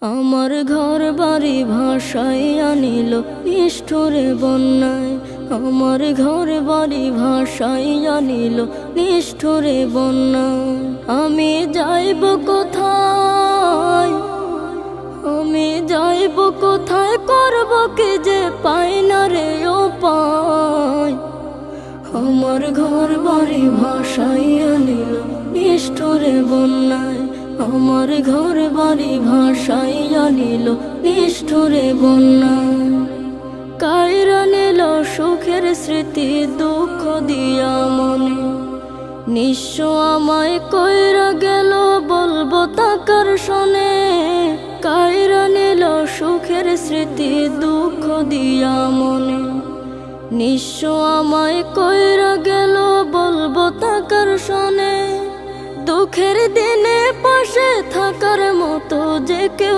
আমার ঘর বাড়ি ভাসাইয়া নিল নিষ্ঠুরে বন্যায়। আমার ঘর বাড়ি ভাসাইয়া নিল নিষ্ঠুরে বন্যায়। আমি যাইব কোথায়, আমি যাইব কোথায়, করব কি যে পাই না রে উপায়। আমার ঘর বাড়ি ভাসাইয়া নিল নিষ্ঠুরে বন্যায়। আমার ঘর বাড়ি ভাসাইয়া নিল নিষ্ঠুরে বন্যায়। কাইরা নিল সুখের স্মৃতি দুঃখ দিয়া মনে। নিঃস্ব আমায় কইরা গেল বলবো তাকার শোনে। কাইরা নিল সুখের স্মৃতি দুঃখ দিয়া মনে। নিঃস্ব আমায় কইরা গেল বলবো তাকার শোনে। দুঃখের দিনে পাশে থাকার মতো যে কেউ